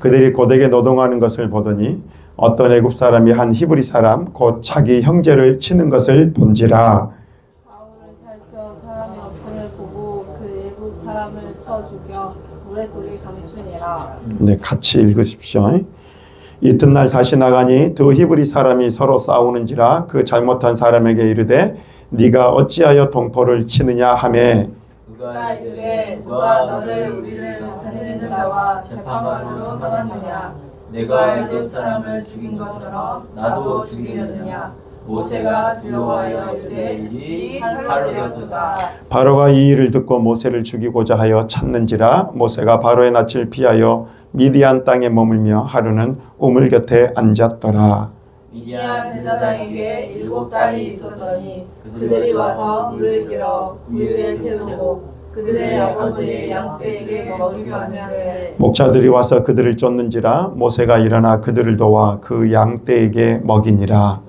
그들이 고되게 노동하는 것을 보더니 어떤 애굽 사람이 한 히브리 사람 곧 자기 형제를 치는 것을 본지라. 바울을 살펴 사람이 없음을 보고 그 애굽 사람을 쳐 죽여 모래 속에 감추니라. 네, 같이 읽으십시오. 이튿날 다시 나가니 두 히브리 사람이 서로 싸우는지라 그 잘못한 사람에게 이르되 네가 어찌하여 동포를 치느냐 하매 그가 이르되 누가 너를 우리를 사시는 자와 재판관으로 삼았느냐. 내가 애굽 사람을 죽인 것처럼 나도 죽이려느냐. 모세가 두려워하여 이르되 이 칼로 되었도다. 바로가 이 일을 듣고 모세를 죽이고자 하여 찾는지라. 모세가 바로의 낯을 피하여 미디안 땅에 머물며 하루는 우물 곁에 앉았더라. 미디안 제사장에게 7달이 있었더니 그들이 와서 물을 길어 구유에 채우고 그들의 아버지의 양떼에게 먹이려 하는데 목자들이 와서 그들을 쫓는지라. 모세가 일어나 그들을 도와 그 양떼에게 먹이니라.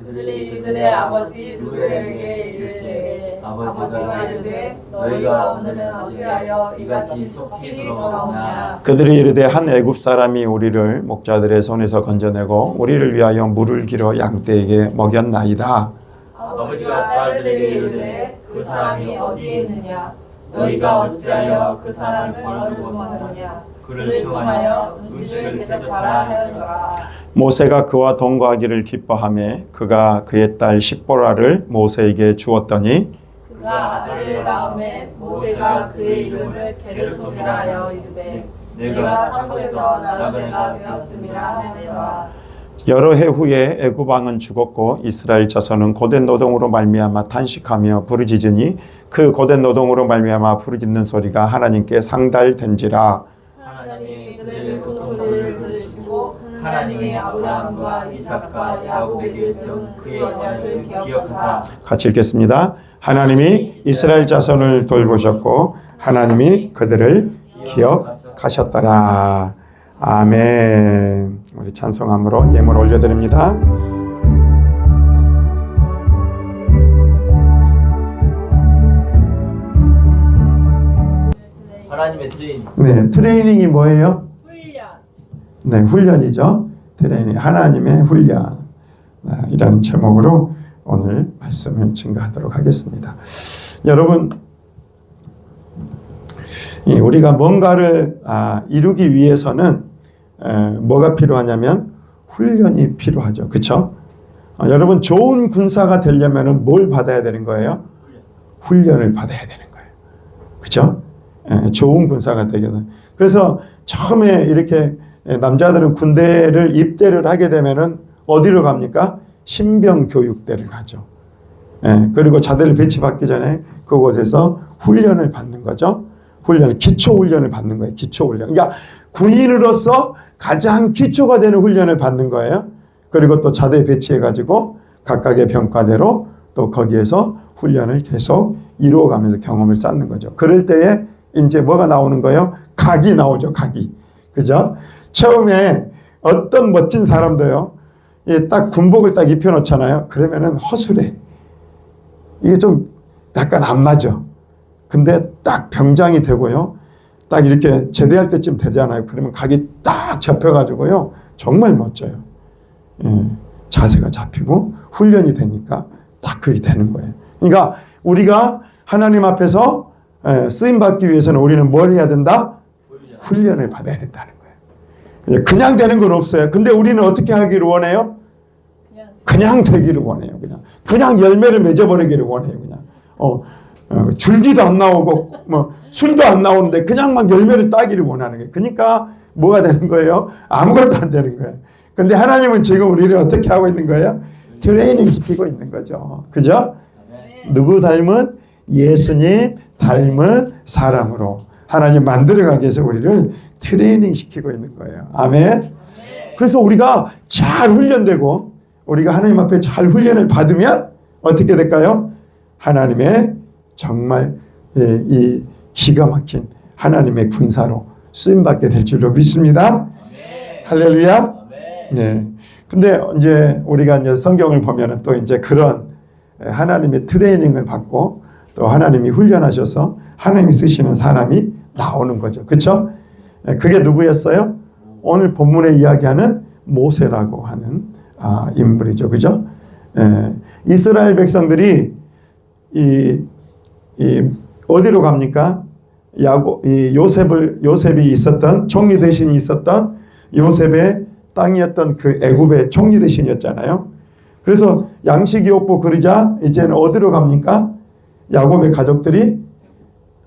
그들이 그들의 아버지 루벨에게 이르되 아버지가 이르되 너희가 오늘은 어찌하여 이같이 속히 돌아오냐. 그들이 이르되 한 애굽 사람이 우리를 목자들의 손에서 건져내고 우리를 위하여 물을 길어 양떼에게 먹였나이다. 아버지가 딸들에게 이르되 그 사람이 어디에 있느냐. 너희가 어찌하여 그 사람을 얻어먹느냐. 그를 청하여 음식을 대접하라 하였더라. 모세가 그와 동거하기를 기뻐하며 그가 그의 딸 십보라를 모세에게 주었더니 그가 아들을 낳음에 모세가 그의 이름을 게르솜이라 하여 이르되 내가 한국에서 나는 애가 되었음이라 하였더라. 여러 해 후에 애굽 왕은 죽었고 이스라엘 자손은 고된 노동으로 말미암아 탄식하며 부르짖으니 그 고된 노동으로 말미암아 부르짖는 소리가 하나님께 상달된지라. 하나님이 그들의 고통을 들으시고 하나님이 아브라함과 이삭과 야곱에게 세운 그의 언약을 기억하사. 같이 읽겠습니다. 하나님이 이스라엘 자손을 돌보셨고 하나님이 그들을 기억하셨더라. 아멘. 우리 찬송함으로 예물 올려드립니다. 하나님의 트레이닝. 네, 트레이닝이 뭐예요? 훈련. 네, 훈련이죠. 트레이닝, 하나님의 훈련. 이라는 제목으로 오늘 말씀을 증거하도록 하겠습니다. 여러분, 우리가 뭔가를 이루기 위해서는 뭐가 필요하냐면 훈련이 필요하죠. 그렇죠? 여러분, 좋은 군사가 되려면 뭘 받아야 되는 거예요? 훈련을 받아야 되는 거예요. 그렇죠? 좋은 군사가 되려면. 그래서 처음에 이렇게 남자들은 군대를 입대를 하게 되면은 어디로 갑니까? 신병교육대를 가죠. 그리고 자대를 배치받기 전에 그곳에서 훈련을 받는 거죠. 기초훈련을 받는 거예요. 기초훈련. 그러니까 군인으로서 가장 기초가 되는 훈련을 받는 거예요. 그리고 또 자대에 배치해가지고 각각의 병과대로 또 거기에서 훈련을 계속 이루어가면서 경험을 쌓는 거죠. 그럴 때에 이제 뭐가 나오는 거예요? 각이 나오죠. 각이. 그죠? 처음에 어떤 멋진 사람도요. 딱 군복을 딱 입혀놓잖아요. 그러면은 허술해. 이게 좀 약간 안 맞아. 근데 딱 병장이 되고요. 딱 이렇게 제대할 때쯤 되잖아요. 그러면 각이 딱 잡혀가지고요. 정말 멋져요. 자세가 잡히고 훈련이 되니까 딱 그렇게 되는 거예요. 그러니까 우리가 하나님 앞에서 쓰임받기 위해서는 우리는 뭘 해야 된다? 훈련을 받아야 된다는 거예요. 그냥 되는 건 없어요. 근데 우리는 어떻게 하기를 원해요? 그냥 되기를 원해요. 그냥 열매를 맺어버리기를 원해요. 그냥 줄기도 안 나오고 뭐 술도 안 나오는데 그냥 막 열매를 따기를 원하는 거예요. 그러니까 뭐가 되는 거예요? 아무것도 안 되는 거예요. 근데 하나님은 지금 우리를 어떻게 하고 있는 거예요? 트레이닝 시키고 있는 거죠. 그죠? 누구 닮은? 예수님 닮은 사람으로 하나님 만들어가기 위해서 우리를 트레이닝 시키고 있는 거예요. 아멘. 그래서 우리가 잘 훈련되고 우리가 하나님 앞에 잘 훈련을 받으면 어떻게 될까요? 하나님의 정말 이 기가 막힌 하나님의 군사로 쓰임받게 될 줄로 믿습니다. 할렐루야. 네. 근데 이제 우리가 이제 성경을 보면은 또 이제 그런 하나님의 트레이닝을 받고 또 하나님이 훈련하셔서 하나님이 쓰시는 사람이 나오는 거죠. 그렇죠? 그게 누구였어요? 오늘 본문에 이야기하는 모세라고 하는 인물이죠. 그죠? 이스라엘 백성들이 어디로 갑니까? 요셉이 있었던 총리 대신이 있었던 요셉의 땅이었던 그 애굽의 총리 대신이었잖아요. 그래서 양식이 없고 그러자 이제는 어디로 갑니까? 야곱의 가족들이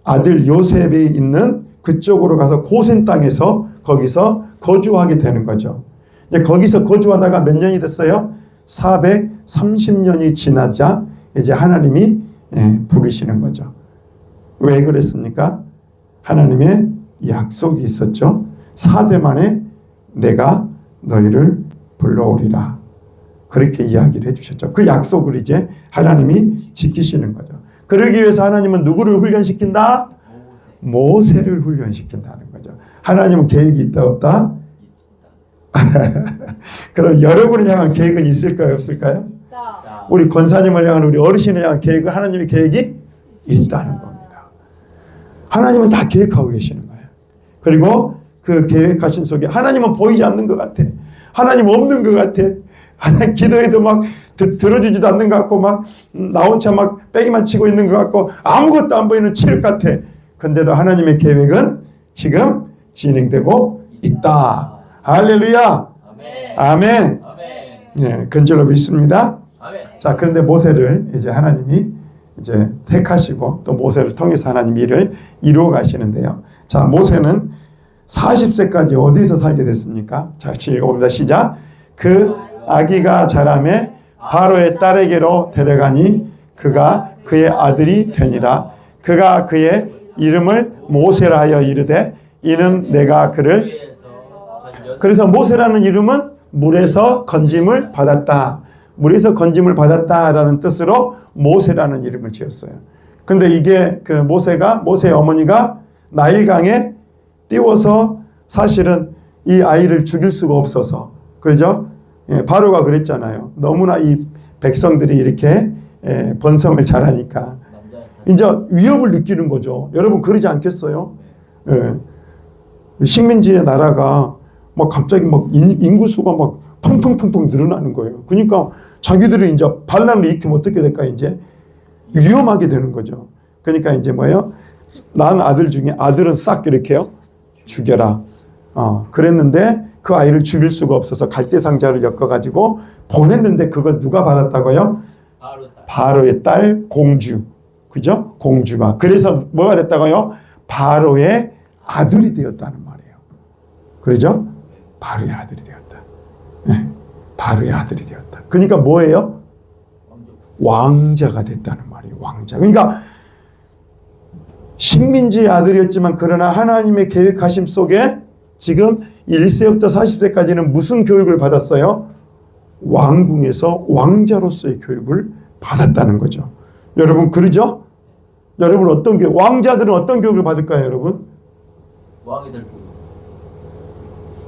아들 요셉이 있는 그쪽으로 가서 고센 땅에서 거기서 거주하게 되는 거죠. 이제 거기서 거주하다가 몇 년이 됐어요? 430년이 지나자 이제 하나님이 부르시는 거죠. 왜 그랬습니까? 하나님의 약속이 있었죠. 4대 만에 내가 너희를 불러오리라. 그렇게 이야기를 해주셨죠. 그 약속을 이제 하나님이 지키시는 거죠. 그러기 위해서 하나님은 누구를 훈련시킨다? 모세를 훈련시킨다는 거죠. 하나님은 계획이 있다 없다? 그럼 여러분을 향한 계획은 있을까요 없을까요? 우리 권사님을 향한 우리 어르신을 향한 계획은 하나님의 계획이 있다는 겁니다. 하나님은 다 계획하고 계시는 거예요. 그리고 그 계획하신 속에 하나님은 보이지 않는 것 같아. 하나님 없는 것 같아. 하나님 기도해도 막 들어주지도 않는 것 같고 막 나 혼자 막 빼기만 치고 있는 것 같고 아무것도 안 보이는 칠흑 같아. 근데도 하나님의 계획은 지금 진행되고 있다. 할렐루야. 아멘. 예, 근절로 믿습니다. 자, 그런데 모세를 이제 하나님이 이제 택하시고 또 모세를 통해서 하나님 일을 이루어 가시는데요. 자, 모세는 40세까지 어디서 살게 됐습니까? 자, 같이 읽어봅니다. 시작. 그 아기가 자라매 바로의 딸에게로 데려가니 그가 그의 아들이 되니라. 그가 그의 이름을 모세라 하여 이르되 이는 내가 그를 그래서 모세라는 이름은 물에서 건짐을 받았다. 물에서 건짐을 받았다라는 뜻으로 모세라는 이름을 지었어요. 근데 이게 그 모세의 어머니가 나일강에 띄워서 사실은 이 아이를 죽일 수가 없어서 그러죠? 바로가 그랬잖아요. 너무나 이 백성들이 이렇게 번성을 잘하니까 이제 위협을 느끼는 거죠. 여러분 그러지 않겠어요? 식민지의 나라가 막 갑자기 막 인구수가 막 펑펑펑펑 늘어나는 거예요. 그러니까 자기들이 이제 반란을 일으키면 어떻게 될까 이제 위험하게 되는 거죠. 그러니까 이제 뭐예요? 난 아들 중에 아들은 싹 이렇게요 죽여라. 그랬는데 그 아이를 죽일 수가 없어서 갈대 상자를 엮어가지고 보냈는데 그걸 누가 받았다고요? 바로의 딸 공주. 그죠? 공주가. 그래서 뭐가 됐다고요? 바로의 아들이 되었다는 말이에요. 그러죠? 바로의 아들이 되었다. 네. 바로의 아들이 되었다. 그러니까 뭐예요? 왕자가 됐다는 말이에요. 왕자. 그러니까 식민지의 아들이었지만 그러나 하나님의 계획하심 속에 지금 1세부터 40세까지는 무슨 교육을 받았어요? 왕궁에서 왕자로서의 교육을 받았다는 거죠. 여러분 그러죠? 여러분 어떤 교육? 왕자들은 어떤 교육을 받을까요, 여러분? 왕이 될 분.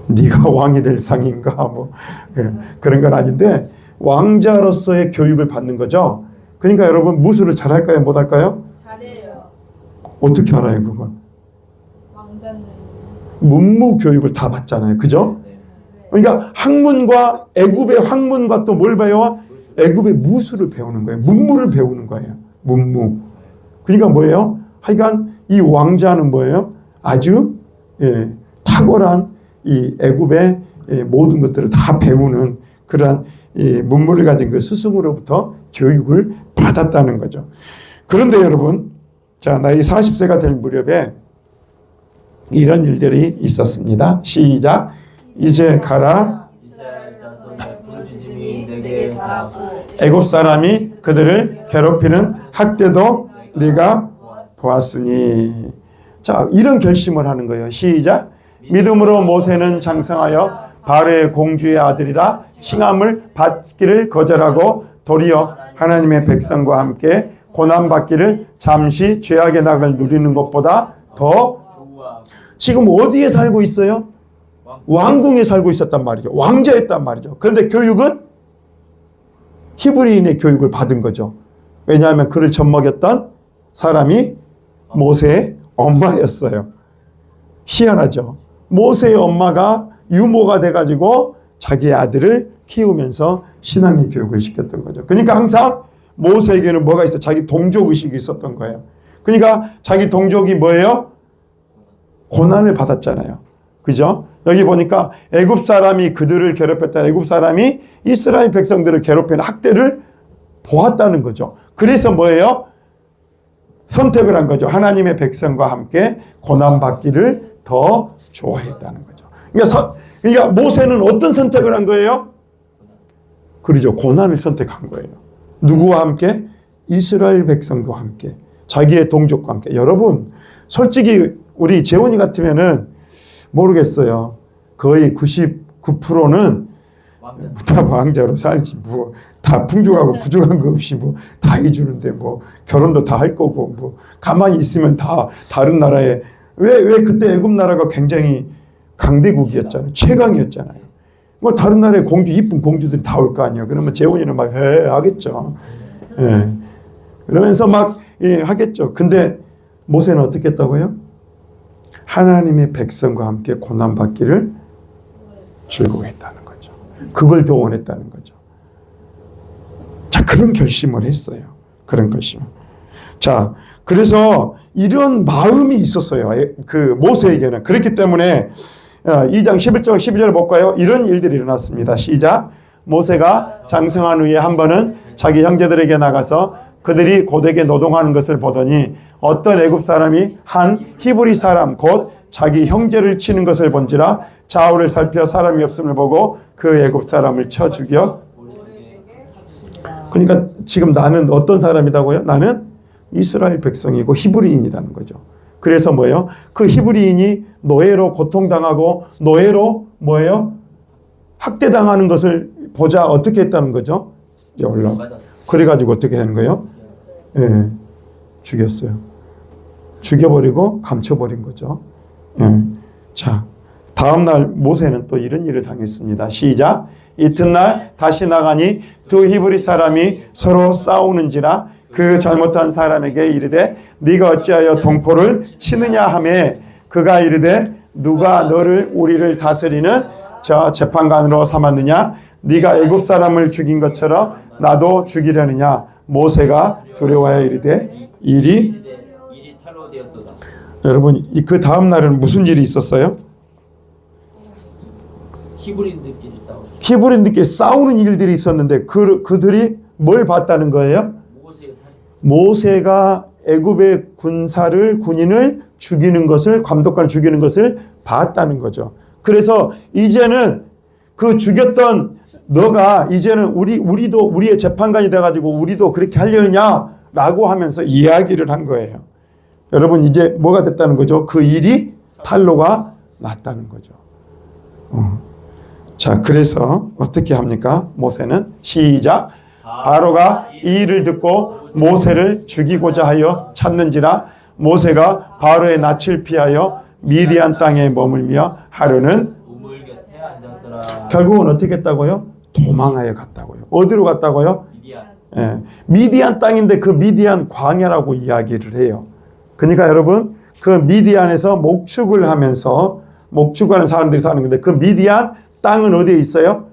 네가 왕이 될 상인가 뭐 그런 건 아닌데 왕자로서의 교육을 받는 거죠. 그러니까 여러분 무술을 잘할까요, 못할까요? 잘해요. 어떻게 알아요, 그건? 왕자는 문무 교육을 다 받잖아요, 그죠? 그러니까 학문과 애굽의 학문과 또 뭘 배워? 애굽의 무술을 배우는 거예요. 문무를 배우는 거예요. 문무. 그러니까 뭐예요? 하여간 이 왕자는 뭐예요? 아주 탁월한 이 애굽의 모든 것들을 다 배우는 그러한 이 문무를 가진 그 스승으로부터 교육을 받았다는 거죠. 그런데 여러분, 자, 나이 40세가 될 무렵에 이런 일들이 있었습니다. 시작. 이제 가라. 이스라엘 자손의 부르짖음이 내게 달하고 애굽 사람이 그들을 괴롭히는 학대도 네가 보았으니. 자, 이런 결심을 하는 거예요. 시작. 믿음으로 모세는 장성하여 바로의 공주의 아들이라 칭함을 받기를 거절하고 도리어 하나님의 백성과 함께 고난받기를 잠시 죄악의 낙을 누리는 것보다 더 지금 어디에 살고 있어요? 왕궁에 살고 있었단 말이죠. 왕자였단 말이죠. 그런데 교육은 히브리인의 교육을 받은 거죠. 왜냐하면 그를 젖먹였던 사람이 모세의 엄마였어요. 희한하죠. 모세의 엄마가 유모가 돼가지고 자기 아들을 키우면서 신앙의 교육을 시켰던 거죠. 그러니까 항상 모세에게는 뭐가 있어? 자기 동족 의식이 있었던 거예요. 그러니까 자기 동족이 뭐예요? 고난을 받았잖아요. 그죠? 여기 보니까 애굽 사람이 그들을 괴롭혔다. 애굽 사람이 이스라엘 백성들을 괴롭히는 학대를 보았다는 거죠. 그래서 뭐예요? 선택을 한 거죠. 하나님의 백성과 함께 고난받기를 더 좋아했다는 거죠. 그러니까 모세는 어떤 선택을 한 거예요? 그러죠. 고난을 선택한 거예요. 누구와 함께? 이스라엘 백성과 함께. 자기의 동족과 함께. 여러분, 솔직히 우리 재원이 같으면은 모르겠어요. 거의 99%는 다 왕자로 살지 뭐 다 풍족하고 부족한 거 없이 뭐 다 해주는데 뭐 결혼도 다 할 거고 뭐 가만히 있으면 다 다른 나라에 왜 그때 애굽 나라가 굉장히 강대국이었잖아요. 최강이었잖아요. 뭐 다른 나라에 이쁜 공주들이 다 올 거 아니에요. 그러면 재혼이는 막 하겠죠. 예. 그러면서 막 하겠죠. 근데 모세는 어떻게 했다고요? 하나님의 백성과 함께 고난받기를 즐거워했다는 거죠. 그걸 더 원했다는 거죠. 자, 그런 결심을 했어요. 그런 결심. 자, 그래서 이런 마음이 있었어요. 그 모세에게는. 그렇기 때문에 2장 11절 12절을 볼까요? 이런 일들이 일어났습니다. 시작. 모세가 장성한 후에 한 번은 자기 형제들에게 나가서 그들이 고되게 노동하는 것을 보더니 어떤 애굽 사람이 한 히브리 사람 곧 자기 형제를 치는 것을 본지라 좌우를 살펴 사람이 없음을 보고 그 애굽 사람을 쳐 죽여. 그러니까 지금 나는 어떤 사람이라고요? 나는 이스라엘 백성이고 히브리인이라는 거죠. 그래서 뭐예요? 그 히브리인이 노예로 고통당하고 노예로 뭐예요? 학대당하는 것을 보자 어떻게 했다는 거죠? 그래가지고 어떻게 하는 거예요? 예, 죽였어요. 죽여버리고 감춰버린 거죠. 예. 자, 다음날 모세는 또 이런 일을 당했습니다. 시작. 이튿날 다시 나가니 두 히브리 사람이 서로 싸우는지라 그 잘못한 사람에게 이르되 네가 어찌하여 동포를 치느냐 하매 그가 이르되 누가 너를 우리를 다스리는 저 재판관으로 삼았느냐 네가 애굽 사람을 죽인 것처럼 나도 죽이려느냐 모세가 두려워하여 이르되 일이 탈로되었도다. 여러분 그 다음 날은 무슨 일이 있었어요? 히브리인들끼리 싸우는 일들이 있었는데 그들이 뭘 봤다는 거예요? 모세가 애굽의 군인을 죽이는 것을 감독관을 죽이는 것을 봤다는 거죠. 그래서 이제는 그 죽였던 너가 이제는 우리도 우리의 재판관이 돼가지고 우리도 그렇게 하려느냐라고 하면서 이야기를 한 거예요. 여러분 이제 뭐가 됐다는 거죠? 그 일이 탄로가 났다는 거죠. 자, 그래서 어떻게 합니까? 모세는 시작. 바로가 이 일을 듣고 모세를 죽이고자 하여 찾는지라 모세가 바로의 낯을 피하여 미디안 땅에 머물며 하루는 우물 곁에 앉았더라. 결국은 어떻게 했다고요? 도망하여 갔다고요. 어디로 갔다고요? 미디안. 예, 미디안 땅인데 그 미디안 광야라고 이야기를 해요. 그러니까 여러분 그 미디안에서 목축을 하면서 목축하는 사람들이 사는 건데 그 미디안 땅은 어디에 있어요?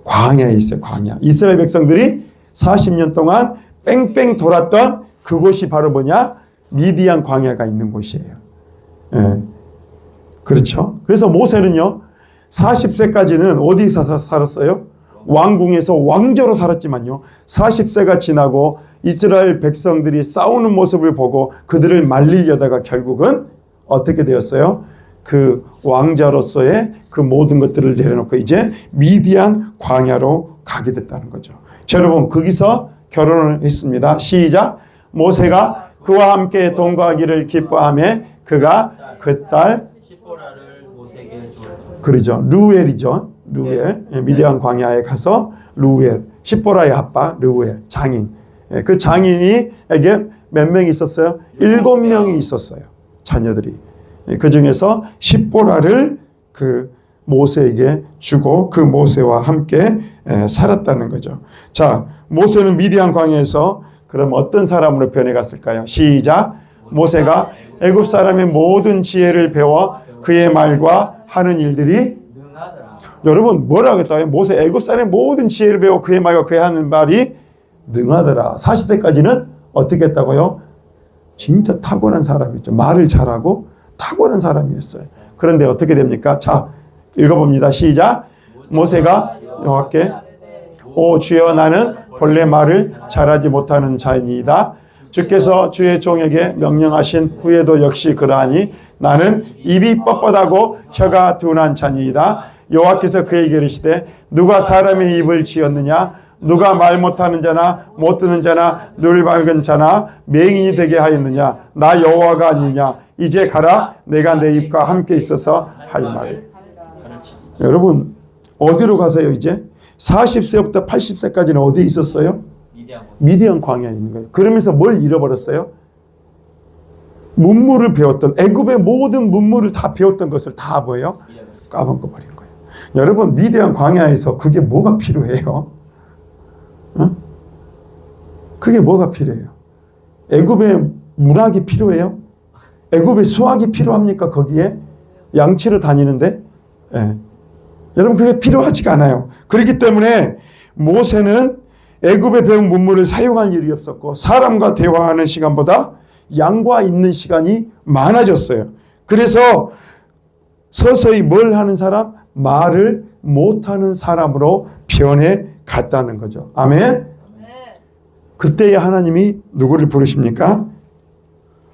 광야에 있어요. 광야. 이스라엘 백성들이 40년 동안 뺑뺑 돌았던 그곳이 바로 뭐냐? 미디안 광야가 있는 곳이에요. 예. 그렇죠. 그래서 모세는요 40세까지는 어디서 살았어요? 왕궁에서 왕자로 살았지만요 40세가 지나고 이스라엘 백성들이 싸우는 모습을 보고 그들을 말리려다가 결국은 어떻게 되었어요? 그 왕자로서의 그 모든 것들을 내려놓고 이제 미디안 광야로 가게 됐다는 거죠. 자, 여러분 거기서 결혼을 했습니다. 시작. 모세가 그와 함께 동거하기를 기뻐하며 그가 그 딸 시보라를 모세에게 주었다. 그러죠. 루엘이죠. 루엘. 미디안 광야에 가서 루엘. 시보라의 아빠 루엘 장인. 그 장인이에게 몇 명이 있었어요? 7명이 있었어요. 자녀들이. 그 중에서 시보라를 그 모세에게 주고 그 모세와 함께 살았다는 거죠. 자, 모세는 미디안 광야에서 그럼 어떤 사람으로 변해갔을까요? 시작. 모세가 애굽 사람의 모든 지혜를 배워 그의 말과 하는 일들이 능하더라. 여러분 뭐라 그랬다고요? 모세 애굽 사람의 모든 지혜를 배워 그의 말과 그의 하는 말이 능하더라. 40세까지는 어떻게 했다고요? 진짜 탁월한 사람이었죠. 말을 잘하고 탁월한 사람이었어요. 그런데 어떻게 됩니까? 자, 읽어봅니다. 시작. 모세가 여호와께 오 주여 나는 본래 말을 잘하지 못하는 자이니이다. 주께서 주의 종에게 명령하신 후에도 역시 그러하니 나는 입이 뻣뻣하고 혀가 둔한 자니이다. 여호와께서 그에게 이르시되 누가 사람의 입을 지었느냐? 누가 말 못하는 자나 못 듣는 자나 눈을 밝은 자나 맹인이 되게 하였느냐? 나 여호와가 아니냐? 이제 가라. 내가 내 입과 함께 있어서 할 말을. 여러분 어디로 가세요 이제? 40세부터 80세까지는 어디에 있었어요? 미디안 광야에 있는 거예요. 그러면서 뭘 잃어버렸어요? 문물을 배웠던 애굽의 모든 문물을 다 배웠던 것을 다 뭐예요? 까먹어버린 거예요. 여러분 미디안 광야에서 그게 뭐가 필요해요? 어? 그게 뭐가 필요해요? 애굽의 문학이 필요해요? 애굽의 수학이 필요합니까? 거기에 양치로 다니는데 예. 여러분 그게 필요하지가 않아요. 그렇기 때문에 모세는 애굽에 배운 문물을 사용할 일이 없었고 사람과 대화하는 시간보다 양과 있는 시간이 많아졌어요. 그래서 서서히 뭘 하는 사람? 말을 못하는 사람으로 변해 갔다는 거죠. 아멘. 그때에 하나님이 누구를 부르십니까?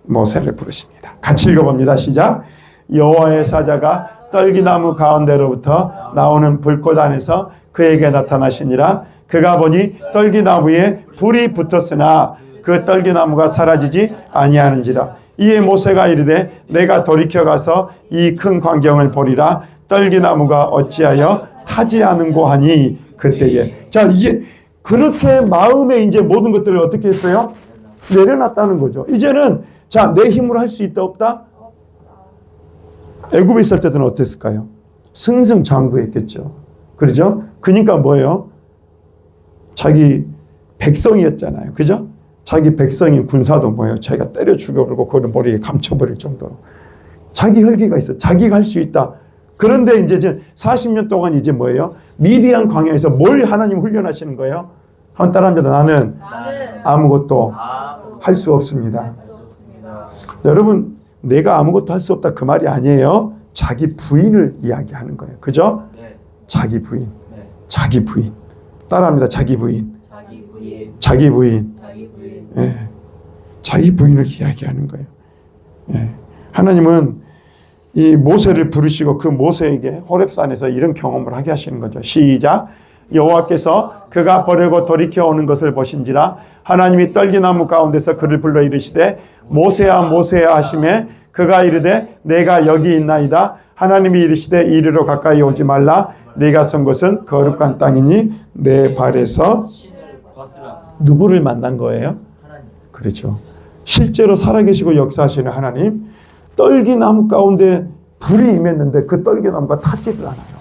모세를 부르십니다. 같이 읽어봅니다. 시작. 여호와의 사자가 떨기나무 가운데로부터 나오는 불꽃 안에서 그에게 나타나시니라. 그가 보니 떨기나무에 불이 붙었으나 그 떨기나무가 사라지지 아니하는지라. 이에 모세가 이르되 내가 돌이켜 가서 이 큰 광경을 보리라. 떨기나무가 어찌하여 타지 않은고 하니 그때에. 자 이게 그렇게 마음에 이제 모든 것들을 어떻게 했어요? 내려놨다는 거죠. 이제는 자 내 힘으로 할 수 있다 없다? 애굽에 있을 때는 어땠을까요? 승승장구했겠죠. 그렇죠? 그러니까 뭐예요? 자기 백성이었잖아요. 그죠? 자기 백성인 군사도 뭐예요? 자기가 때려 죽여버리고 그걸 머리에 감춰버릴 정도로 자기 혈기가 있어. 자기가 할 수 있다. 그런데 이제 40년 동안 이제 뭐예요? 미디안 광야에서 뭘 하나님 훈련하시는 거예요? 한 따라합니다. 나는 아무것도 할 수 없습니다. 여러분 내가 아무것도 할 수 없다 그 말이 아니에요. 자기 부인을 이야기하는 거예요. 그죠? 자기 부인. 자기 부인. 따라합니다. 자기 부인. 자기 부인. 예. 자기 부인을 이야기하는 거예요. 예. 하나님은 이 모세를 부르시고 그 모세에게 호렙산에서 이런 경험을 하게 하시는 거죠. 시작. 여호와께서 그가 버리고 돌이켜 오는 것을 보신지라. 하나님이 떨기나무 가운데서 그를 불러 이르시되 모세야 모세야 하시매 그가 이르되 내가 여기 있나이다. 하나님이 이르시되 이리로 가까이 오지 말라. 네가 선 곳은 거룩한 땅이니 내 발에서 누구를 만난 거예요? 그렇죠. 실제로 살아계시고 역사하시는 하나님. 떨기나무 가운데 불이 임했는데 그 떨기나무가 타지를 않아요.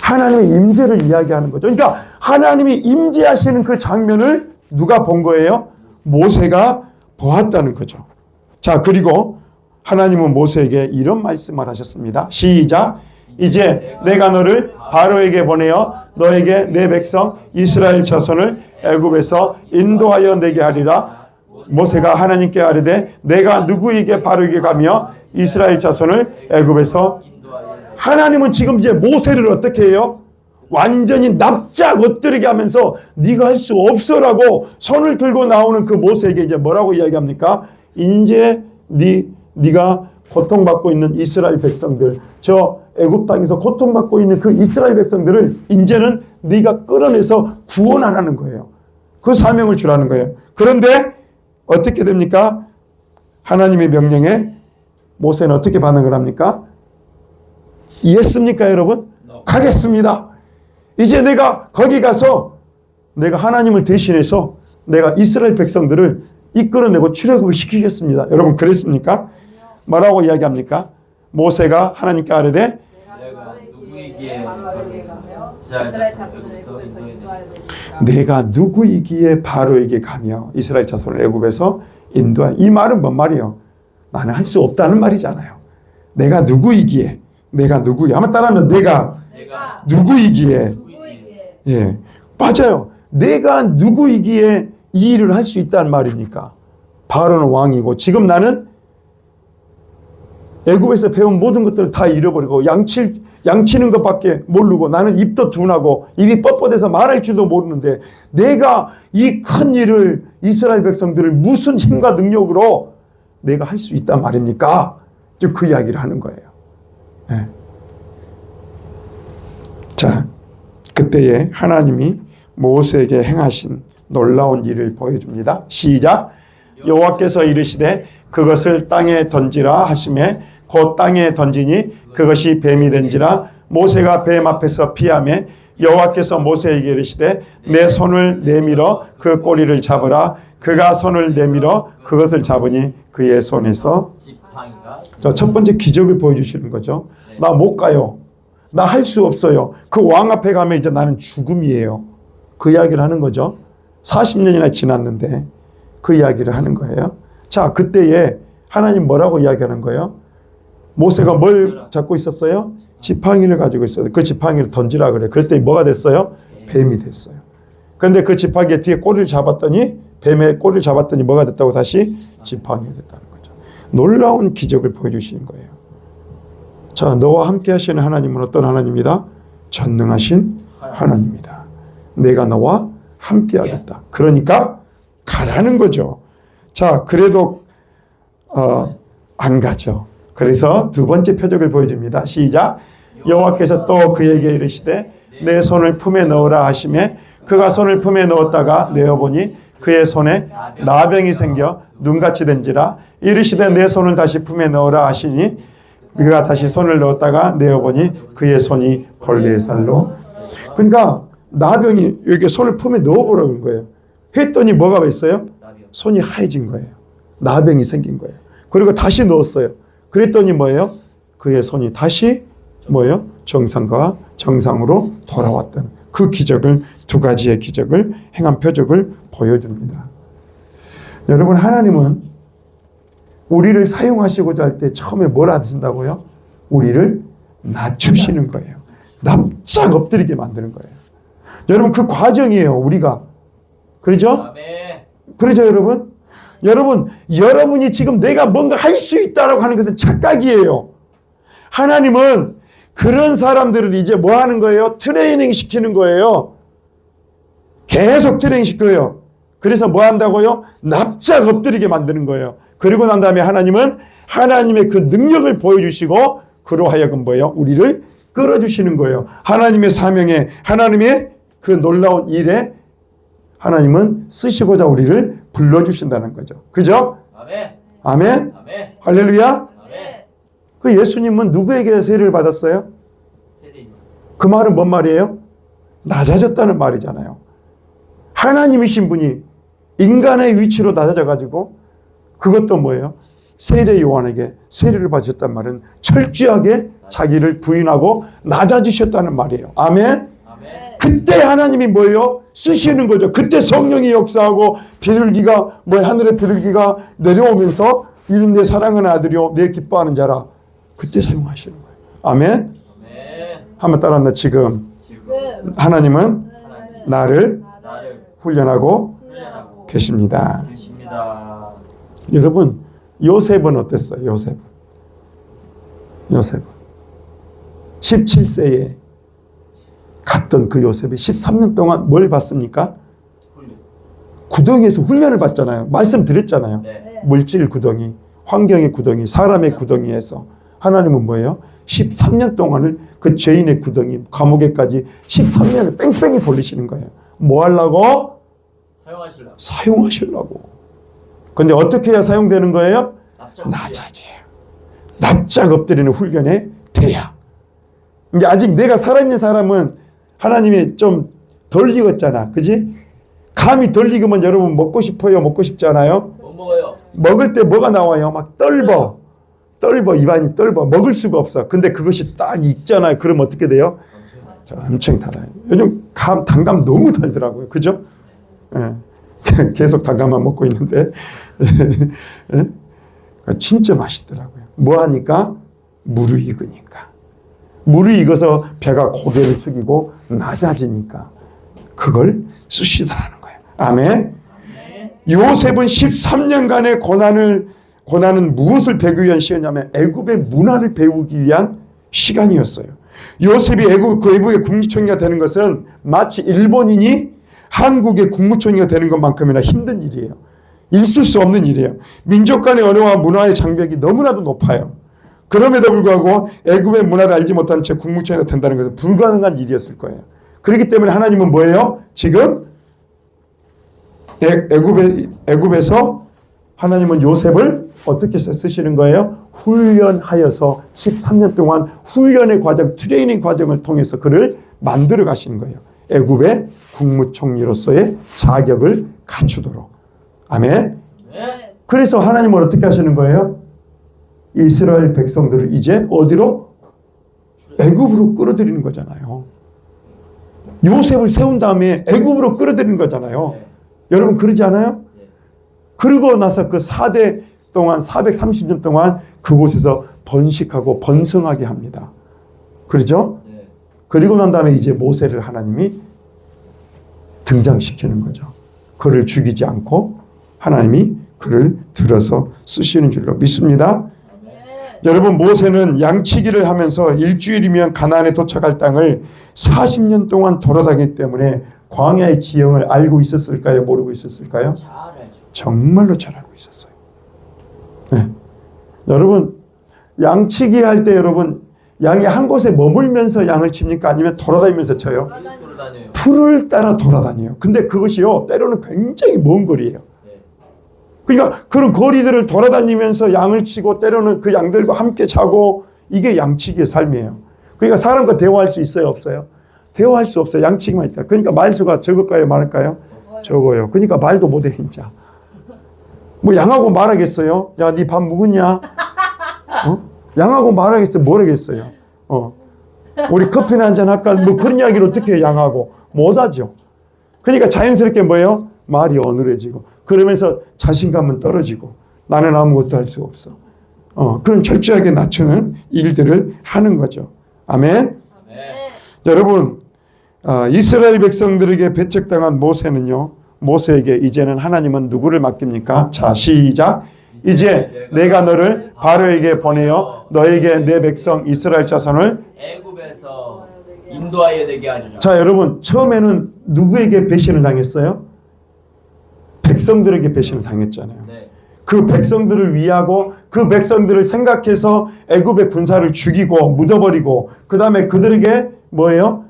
하나님의 임재를 이야기하는 거죠. 그러니까 하나님이 임재하시는 그 장면을 누가 본 거예요? 모세가 보았다는 거죠. 자, 그리고 하나님은 모세에게 이런 말씀을 하셨습니다. 시작. 이제 내가 너를 바로에게 보내어 너에게 내 백성 이스라엘 자손을 애굽에서 인도하여 내게 하리라. 모세가 하나님께 아뢰되 내가 누구에게 바로에게 가며 이스라엘 자손을 애굽에서. 하나님은 지금 이제 모세를 어떻게 해요? 완전히 납작 엎드리게 하면서 네가 할 수 없어라고 손을 들고 나오는 그 모세에게 이제 뭐라고 이야기합니까? 이제 네가 고통받고 있는 이스라엘 백성들, 저 애굽 땅에서 고통받고 있는 그 이스라엘 백성들을 이제는 네가 끌어내서 구원하라는 거예요. 그 사명을 주라는 거예요. 그런데 어떻게 됩니까? 하나님의 명령에 모세는 어떻게 반응을 합니까? 이해했습니까, 여러분? 가겠습니다. 이제 내가 거기 가서 내가 하나님을 대신해서 내가 이스라엘 백성들을 이끌어내고 출애굽을 시키겠습니다. 여러분 그랬습니까? 뭐라고 이야기합니까? 모세가 하나님께 아뢰되 내가 누구이기에 바로에게 가며 이스라엘 자손을 애굽에서 인도하여. 이 말은 뭔 말이에요? 나는 할 수 없다는 말이잖아요. 내가 누구이기에? 내가 누구야? 한번 따라하면 내가 내가 누구이기에? 누구이기에 예, 맞아요. 내가 누구이기에 이 일을 할 수 있다는 말입니까? 바로는 왕이고 지금 나는 애굽에서 배운 모든 것들을 다 잃어버리고 양치는 것밖에 모르고 나는 입도 둔하고 입이 뻣뻣해서 말할 줄도 모르는데 내가 이 큰 일을 이스라엘 백성들을 무슨 힘과 능력으로 내가 할 수 있단 말입니까? 지금 그 이야기를 하는 거예요. 네. 자, 그때에 하나님이 모세에게 행하신 놀라운 일을 보여줍니다. 시작. 여호와께서 이르시되 그것을 땅에 던지라 하시매 곧 땅에 던지니 그것이 뱀이 된지라 모세가 뱀 앞에서 피하매 여호와께서 모세에게 이르시되 내 손을 내밀어 그 꼬리를 잡으라. 그가 손을 내밀어 그것을 잡으니 그의 손에서 지팡이가 첫 번째 기적을 보여주시는 거죠. 나 못 가요. 나 할 수 없어요. 그 왕 앞에 가면 이제 나는 죽음이에요. 그 이야기를 하는 거죠. 40년이나 지났는데 그 이야기를 하는 거예요. 자, 그때에 하나님 뭐라고 이야기하는 거예요? 모세가 뭘 잡고 있었어요? 지팡이를 가지고 있어요. 그 지팡이를 던지라 그래. 그랬더니 뭐가 됐어요? 뱀이 됐어요. 그런데 그 지팡이 뒤에 꼬리를 잡았더니 뱀의 꼬리를 잡았더니 뭐가 됐다고 다시 지팡이가 됐다는 거죠. 놀라운 기적을 보여주시는 거예요. 자, 너와 함께 하시는 하나님은 어떤 하나님이다? 전능하신 하나님이다. 내가 너와 함께 하겠다. 그러니까 가라는 거죠. 자, 그래도 안 가죠. 그래서 두 번째 표적을 보여줍니다. 시작. 여호와께서 또 그에게 이르시되 내 손을 품에 넣으라 하시매 그가 손을 품에 넣었다가 내어보니 그의 손에 나병이 생겨 눈같이 된지라. 이르시되 내 손을 다시 품에 넣으라 하시니 그가 다시 손을 넣었다가 내어보니 그의 손이 벌레의 살로. 그러니까 나병이 이렇게 손을 품에 넣어보라는 거예요. 했더니 뭐가 있어요? 손이 하얘진 거예요. 나병이 생긴 거예요. 그리고 다시 넣었어요. 그랬더니 뭐예요? 그의 손이 다시 뭐예요? 정상으로 돌아왔던 그 기적을, 두 가지의 기적을 행한 표적을 보여줍니다. 여러분, 하나님은 우리를 사용하시고자 할 때 처음에 뭘 하신다고요? 우리를 낮추시는 거예요. 납작 엎드리게 만드는 거예요. 여러분, 그 과정이에요, 우리가. 그러죠? 아멘. 그러죠, 여러분? 여러분이 지금 내가 뭔가 할 수 있다라고 하는 것은 착각이에요. 하나님은 그런 사람들을 이제 뭐 하는 거예요? 트레이닝 시키는 거예요. 계속 트레이닝 시켜요. 그래서 뭐 한다고요? 납작 엎드리게 만드는 거예요. 그리고 난 다음에 하나님은 하나님의 그 능력을 보여주시고 그로 하여금 뭐예요? 우리를 끌어주시는 거예요. 하나님의 사명에, 하나님의 그 놀라운 일에 하나님은 쓰시고자 우리를 불러주신다는 거죠. 그죠? 아멘. 아멘? 아멘. 할렐루야? 아멘. 그 예수님은 누구에게 세례를 받았어요? 그 말은 뭔 말이에요? 낮아졌다는 말이잖아요. 하나님이신 분이 인간의 위치로 낮아져가지고 그것도 뭐예요? 세례 요한에게 세례를 받으셨단 말은 철저하게 자기를 부인하고 낮아지셨다는 말이에요. 아멘? 아멘. 그때 하나님이 뭐예요? 쓰시는 거죠. 그때 성령이 역사하고 비둘기가 하늘의 비둘기가 내려오면서 이는 내 사랑하는 아들이요 내 기뻐하는 자라. 그때 사용하시는 거예요. 아멘? 아멘. 한번 따라한다. 지금 하나님은 나를 훈련하고 훈련하고 계십니다. 계십니다. 여러분, 요셉은 어땠어요? 요셉은 17세에 갔던 그 요셉이 13년 동안 뭘 받습니까? 구덩이에서 훈련을 받잖아요. 말씀드렸잖아요. 네. 물질 구덩이, 환경의 구덩이, 사람의 구덩이에서 하나님은 뭐예요? 13년 동안을 그 죄인의 구덩이, 감옥에까지 13년을 뺑뺑이 돌리시는 거예요. 뭐 하려고? 사용하실라. 사용하시려고. 근데 어떻게 해야 사용되는 거예요? 낮아져요. 납작 엎드리는 훈련에 돼야. 이제 아직 내가 살아있는 사람은 하나님이 좀 덜 익었잖아. 그지? 감이 덜 익으면 여러분 먹고 싶어요? 먹고 싶지 않아요? 못 먹어요. 먹을 때 뭐가 나와요? 막 떨버, 입안이 떨버. 먹을 수가 없어. 근데 그것이 딱 익잖아요. 그럼 어떻게 돼요? 엄청 달아요. 요즘 단감 너무 달더라고요. 그죠? 예. 계속 단감만 먹고 있는데 예? 진짜 맛있더라고요. 뭐 하니까? 무르익으니까. 무르익어서 배가 고개를 숙이고 낮아지니까 그걸 쓰시더라는 거예요. 아멘. 요셉은 13년간의 고난은 무엇을 배우기 위한 시간이냐면 애굽의 문화를 배우기 위한 시간이었어요. 요셉이 애굽의 국무총리가 되는 것은 마치 일본인이 한국의 국무총리가 되는 것만큼이나 힘든 일이에요. 있을 수 없는 일이에요. 민족 간의 언어와 문화의 장벽이 너무나도 높아요. 그럼에도 불구하고 애굽의 문화를 알지 못한 채 국무총리가 된다는 것은 불가능한 일이었을 거예요. 그렇기 때문에 하나님은 뭐예요? 지금 애굽에서 하나님은 요셉을 어떻게 쓰시는 거예요? 훈련하여서 13년 동안 훈련의 과정, 트레이닝 과정을 통해서 그를 만들어 가시는 거예요. 애굽의 국무총리로서의 자격을 갖추도록. 아멘. 그래서 하나님은 어떻게 하시는 거예요? 이스라엘 백성들을 이제 어디로? 애굽으로 끌어들이는 거잖아요. 요셉을 세운 다음에 애굽으로 끌어들이는 거잖아요. 여러분 그러지 않아요? 그러고 나서 그 4대 동안 430년 동안 그곳에서 번식하고 번성하게 합니다. 그렇죠? 그리고 난 다음에 이제 모세를 하나님이 등장시키는 거죠. 그를 죽이지 않고 하나님이 그를 들어서 쓰시는 줄로 믿습니다. 여러분 모세는 양치기를 하면서 일주일이면 가나안에 도착할 땅을 40년 동안 돌아다녔기 때문에 광야의 지형을 알고 있었을까요? 모르고 있었을까요? 잘 알죠. 정말로 잘 알고 있었어요. 네. 여러분 양치기 할 때 여러분 양이 한 곳에 머물면서 양을 칩니까? 아니면 돌아다니면서 쳐요? 돌아다녀요. 풀을 따라 돌아다녀요. 근데 그것이요 때로는 굉장히 먼 거리예요. 그러니까 그런 거리들을 돌아다니면서 양을 치고 때로는 그 양들과 함께 자고 이게 양치기의 삶이에요. 그러니까 사람과 대화할 수 있어요? 없어요? 대화할 수 없어요. 양치기만 있다. 그러니까 말수가 적을까요? 많을까요? 적어요. 그러니까 말도 못해 진짜. 뭐 양하고 말하겠어요? 야, 네 밥 먹었냐? 양하고 말하겠어요? 뭘 하겠어요? 우리 커피나 한잔 할까? 뭐 그런 이야기를 어떻게 해요? 양하고 못하죠. 그러니까 자연스럽게 뭐예요? 말이 어눌해지고 그러면서 자신감은 떨어지고 나는 아무것도 할 수 없어. 그런 철저하게 낮추는 일들을 하는 거죠. 아멘. 여러분 이스라엘 백성들에게 배척당한 모세는요. 모세에게 이제는 하나님은 누구를 맡깁니까? 자 시작. 이제 내가 너를 바로에게 보내어 너에게 내 백성 이스라엘 자손을 애굽에서 인도하여 되게 하리라. 자 여러분 처음에는 누구에게 배신을 당했어요? 백성들에게 배신을 당했잖아요. 네. 그 백성들을 위하고 그 백성들을 생각해서 애굽의 군사를 죽이고 묻어버리고 그 다음에 그들에게 뭐예요?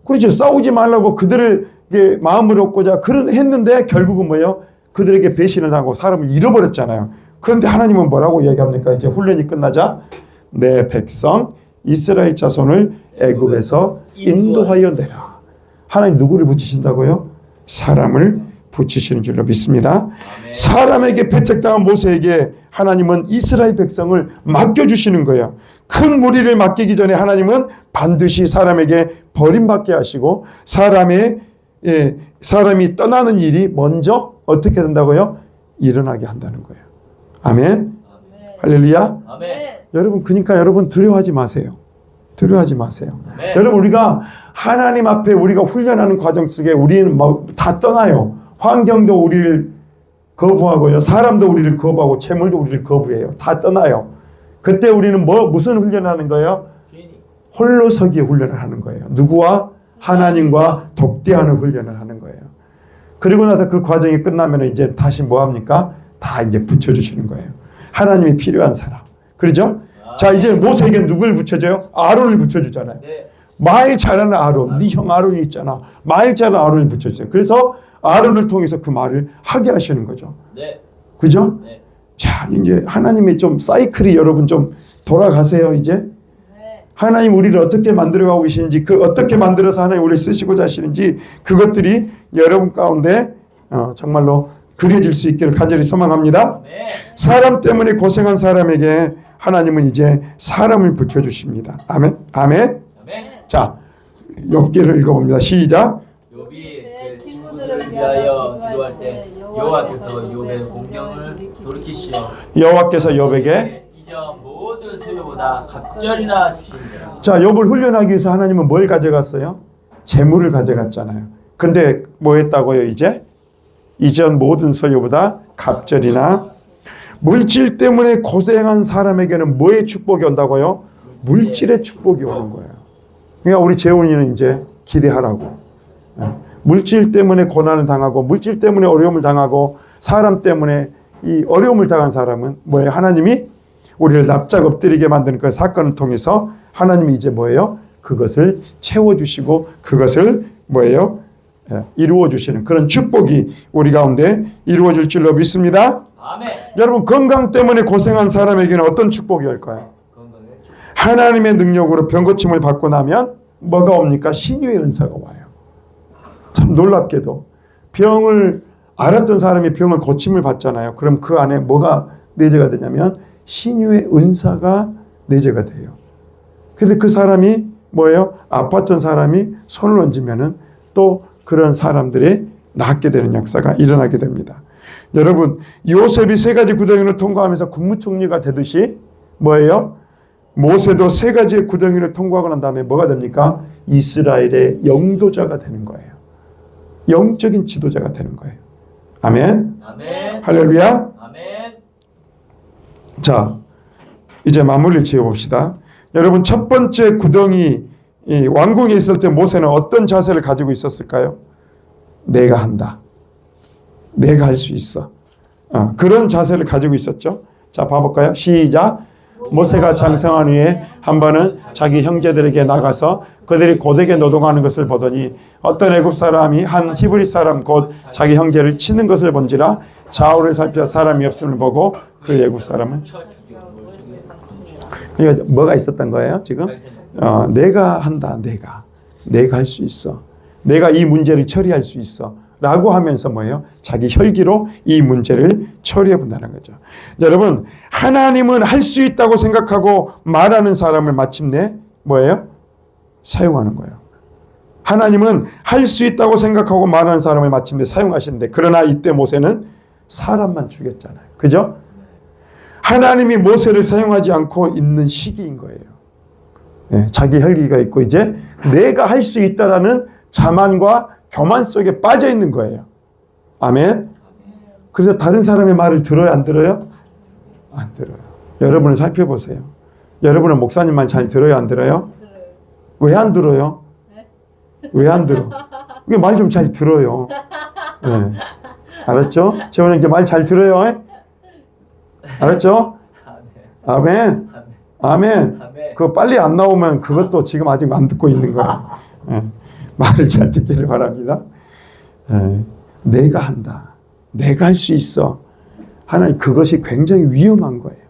그렇죠. 싸우지 말라고 그들에게 마음을 얻고자 했는데 결국은 뭐예요? 그들에게 배신을 당하고 사람을 잃어버렸잖아요. 그런데 하나님은 뭐라고 얘기합니까? 이제 훈련이 끝나자 내 백성 이스라엘 자손을 애굽에서 인도하여 내라. 하나님 누구를 붙이신다고요? 사람을 붙이시는 줄로 믿습니다. 아멘. 사람에게 배척당한 모세에게 하나님은 이스라엘 백성을 맡겨주시는 거예요. 큰 무리를 맡기기 전에 하나님은 반드시 사람에게 버림받게 하시고 사람이 떠나는 일이 먼저 어떻게 된다고요? 일어나게 한다는 거예요. 아멘. 할렐루야. 아멘. 여러분 그러니까 여러분 두려워하지 마세요. 두려워하지 마세요. 아멘. 여러분 우리가 하나님 앞에 우리가 훈련하는 과정 속에 우리는 다 떠나요. 환경도 우리를 거부하고요. 사람도 우리를 거부하고 재물도 우리를 거부해요. 다 떠나요. 그때 우리는 무슨 훈련을 하는 거예요? 홀로 서기의 훈련을 하는 거예요. 누구와? 하나님과 독대하는 훈련을 하는 거예요. 그리고 나서 그 과정이 끝나면 이제 다시 뭐 합니까? 다 이제 붙여주시는 거예요. 하나님이 필요한 사람. 그렇죠? 자 이제 모세에게 누굴 붙여줘요? 아론을 붙여주잖아요. 네. 말 잘하는 아론. 네 형 아론이 있잖아. 말 잘하는 아론을 붙여주세요. 그래서 아론을 통해서 그 말을 하게 하시는 거죠. 네. 그죠? 네. 자, 이제 하나님의 좀 사이클이 여러분 좀 돌아가세요, 이제. 네. 하나님 우리를 어떻게 만들어가고 계시는지, 그 어떻게 만들어서 하나님 우리를 쓰시고자 하시는지 그것들이 여러분 가운데 정말로 그려질 수 있기를 간절히 소망합니다. 네. 사람 때문에 고생한 사람에게 하나님은 이제 사람을 붙여주십니다. 아멘. 아멘. 아멘. 자, 욥기를 읽어봅니다. 시작. 욥이 그 친구들을 위하여 기도할 때 여호와께서 욥의 공경을 돌이키시어 여호와께서 욥에게 잊어 모든 모든 소유보다 갑절이나 주시니라. 자, 욥을 훈련하기 위해서 하나님은 뭘 가져갔어요? 재물을 가져갔잖아요. 근데 뭐 했다고요? 이제 이전 모든 소유보다 갑절이나, 물질 때문에 고생한 사람에게는 뭐의 축복이 온다고요? 물질의 축복이 오는 거예요. 그러니까 우리 재훈이는 이제 기대하라고. 물질 때문에 고난을 당하고, 물질 때문에 어려움을 당하고, 사람 때문에 이 어려움을 당한 사람은 뭐예요? 하나님이 우리를 납작 엎드리게 만드는 그 사건을 통해서 하나님이 이제 뭐예요? 그것을 채워주시고 그것을 뭐예요? 이루어주시는 그런 축복이 우리 가운데 이루어질 줄로 믿습니다. 아멘. 여러분, 건강 때문에 고생한 사람에게는 어떤 축복이 올까요? 하나님의 능력으로 병 고침을 받고 나면 뭐가 옵니까? 신유의 은사가 와요. 참 놀랍게도 병을 알았던 사람이 병을 고침을 받잖아요. 그럼 그 안에 뭐가 내재가 되냐면 신유의 은사가 내재가 돼요. 그래서 그 사람이 뭐예요? 아팠던 사람이 손을 얹으면은 또 그런 사람들이 낫게 되는 역사가 일어나게 됩니다. 여러분, 요셉이 세 가지 구덩이를 통과하면서 국무총리가 되듯이 뭐예요? 모세도 세 가지의 구덩이를 통과하고 난 다음에 뭐가 됩니까? 이스라엘의 영도자가 되는 거예요. 영적인 지도자가 되는 거예요. 아멘. 아멘. 할렐루야. 아멘. 자, 이제 마무리를 지어봅시다. 여러분, 첫 번째 구덩이, 이 왕궁에 있을 때 모세는 어떤 자세를 가지고 있었을까요? 내가 한다. 내가 할 수 있어. 그런 자세를 가지고 있었죠. 자, 봐볼까요? 시작. 모세가 장성한 후에 한 번은 자기 형제들에게 나가서 그들이 고되게 노동하는 것을 보더니 어떤 애굽 사람이 한 히브리 사람 곧 자기 형제를 치는 것을 본지라 좌우를 살펴 사람이 없음을 보고 그 애굽 사람은 그러니까 뭐가 있었던 거예요 지금? 내가 한다. 내가 할 수 있어. 내가 이 문제를 처리할 수 있어 라고 하면서 뭐예요? 자기 혈기로 이 문제를 처리해 본다는 거죠. 여러분, 하나님은 할 수 있다고 생각하고 말하는 사람을 마침내 뭐예요? 사용하는 거예요. 하나님은 할 수 있다고 생각하고 말하는 사람을 마침내 사용하시는데, 그러나 이때 모세는 사람만 죽였잖아요. 그죠? 하나님이 모세를 사용하지 않고 있는 시기인 거예요. 네, 자기 혈기가 있고 이제 내가 할 수 있다라는 자만과 교만 속에 빠져 있는 거예요. 아멘. 그래서 다른 사람의 말을 들어요, 안 들어요? 안 들어요. 여러분을 살펴보세요. 여러분은 목사님 말 잘 들어요, 안 들어요? 왜 안 들어요? 왜 안 들어? 이게 말 좀 잘 들어요. 네. 알았죠? 재원이 말 잘 들어요. 알았죠? 아멘. 아멘. 그거 빨리 안 나오면 그것도 지금 아직 안 듣고 있는 거야. 네. 말을 잘 듣기를 바랍니다. 내가 한다. 내가 할 수 있어. 하나님, 그것이 굉장히 위험한 거예요.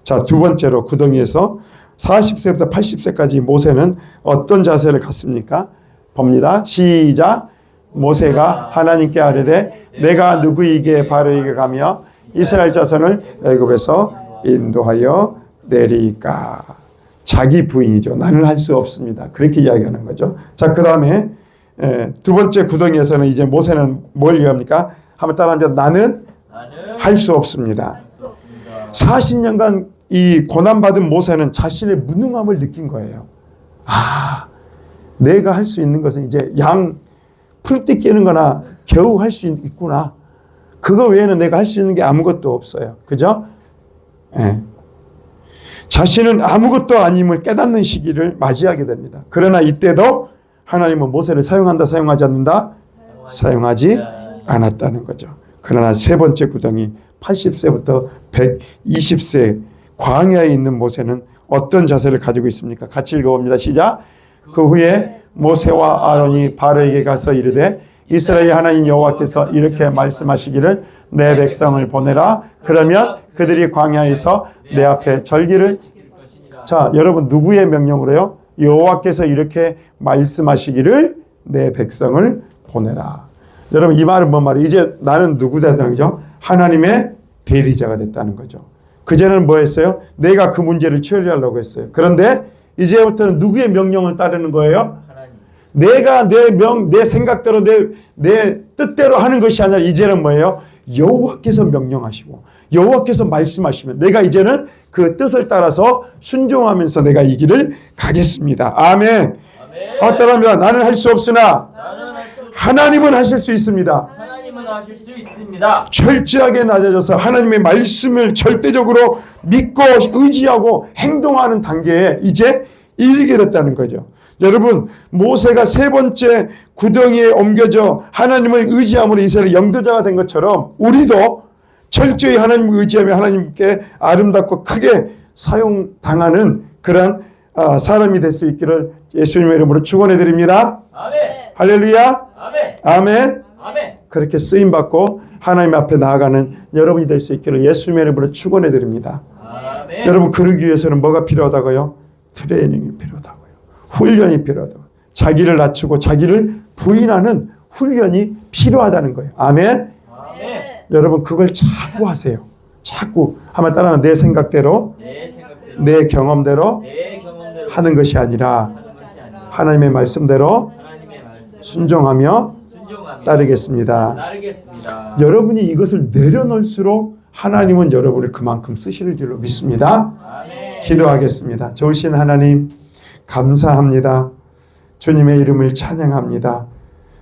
자, 두 번째로 구덩이에서 40세부터 80세까지 모세는 어떤 자세를 갖습니까? 봅니다. 시작. 모세가 하나님께 아뢰되 내가 누구에게 바로에게 가며 이스라엘 자손을 애굽에서 인도하여 내리까. 자기 부인이죠. 나는 할 수 없습니다. 그렇게 이야기하는 거죠. 자, 그 다음에 두 번째 구덩이에서는 이제 모세는 뭘 얘기합니까? 한번 따라합니다. 나는 할 수 없습니다. 40년간 이 고난받은 모세는 자신의 무능함을 느낀 거예요. 아, 내가 할 수 있는 것은 이제 양 풀떼 끼는 거나 겨우 할 수 있구나. 그거 외에는 내가 할 수 있는 게 아무것도 없어요. 그죠? 예. 자신은 아무것도 아님을 깨닫는 시기를 맞이하게 됩니다. 그러나 이때도 하나님은 모세를 사용한다, 사용하지 않는다? 사용하지 않았다는 거죠. 그러나 세 번째 구덩이 80세부터 120세 광야에 있는 모세는 어떤 자세를 가지고 있습니까? 같이 읽어봅니다. 시작. 그 후에 모세와 아론이 바로에게 가서 이르되 이스라엘 하나님 여호와께서 이렇게 말씀하시기를 내 백성을 보내라. 그러면 그들이 광야에서 내 앞에 절기를. 자, 여러분, 누구의 명령으로요? 여호와께서 이렇게 말씀하시기를 내 백성을 보내라. 여러분, 이 말은 뭔 말이에요? 이제 나는 누구다 되는 거죠? 하나님의 대리자가 됐다는 거죠. 그전에는 뭐 했어요? 내가 그 문제를 처리하려고 했어요. 그런데 이제부터는 누구의 명령을 따르는 거예요? 내가 내 생각대로 내 뜻대로 하는 것이 아니라 이제는 뭐예요? 여호와께서 명령하시고 여호와께서 말씀하시면 내가 이제는 그 뜻을 따라서 순종하면서 내가 이 길을 가겠습니다. 아멘. 따라합니다. 나는 할 수 없으나 하나님은 하실 수 있습니다. 하나님은 하실 수 있습니다. 철저하게 낮아져서 하나님의 말씀을 절대적으로 믿고 의지하고 행동하는 단계에 이제 이르게 됐다는 거죠. 여러분, 모세가 세 번째 구덩이에 옮겨져 하나님을 의지함으로 이스라엘 영도자가 된 것처럼 우리도 철저히 하나님을 의지하며 하나님께 아름답고 크게 사용당하는 그런 사람이 될 수 있기를 예수님의 이름으로 축원해 드립니다. 아멘. 할렐루야. 아멘. 아멘. 아멘. 그렇게 쓰임받고 하나님 앞에 나아가는 여러분이 될 수 있기를 예수님의 이름으로 축원해 드립니다. 아멘. 여러분, 그러기 위해서는 뭐가 필요하다고요? 트레이닝이 필요하다고요. 훈련이 필요하다고요. 자기를 낮추고 자기를 부인하는 훈련이 필요하다는 거예요. 아멘. 아멘. 여러분, 그걸 자꾸 하세요. 자꾸 하면 따라하면 내 생각대로 내 생각대로 내 경험대로 내 경험대로 하는 것이 아니라 하는 것이 아니라 하나님의 말씀대로 하나님의 말씀 순종하며 순종하며 따르겠습니다. 따르겠습니다. 여러분이 이것을 내려놓을수록 하나님은 여러분을 그만큼 쓰실 줄로 믿습니다. 아멘. 기도하겠습니다. 좋으신 하나님, 감사합니다. 주님의 이름을 찬양합니다.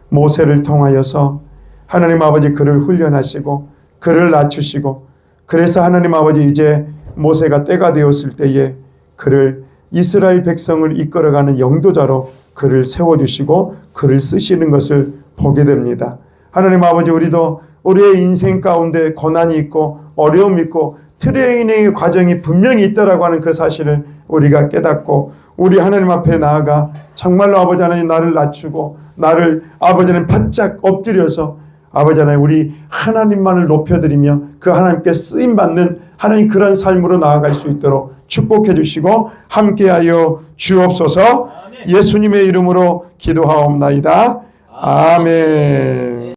모세를 통하여서 하나님 아버지 그를 훈련하시고 그를 낮추시고, 그래서 하나님 아버지 이제 모세가 때가 되었을 때에 그를 이스라엘 백성을 이끌어가는 영도자로 그를 세워주시고 그를 쓰시는 것을 보게 됩니다. 하나님 아버지, 우리도 우리의 인생 가운데 고난이 있고 어려움이 있고 트레이닝의 과정이 분명히 있다라고 하는 그 사실을 우리가 깨닫고 우리 하나님 앞에 나아가 정말로 아버지 하나님 나를 낮추고 나를 아버지 하나님 바짝 엎드려서 아버지 하나님 우리 하나님만을 높여드리며 그 하나님께 쓰임받는 하나님 그런 삶으로 나아갈 수 있도록 축복해 주시고 함께하여 주옵소서. 예수님의 이름으로 기도하옵나이다. 아멘.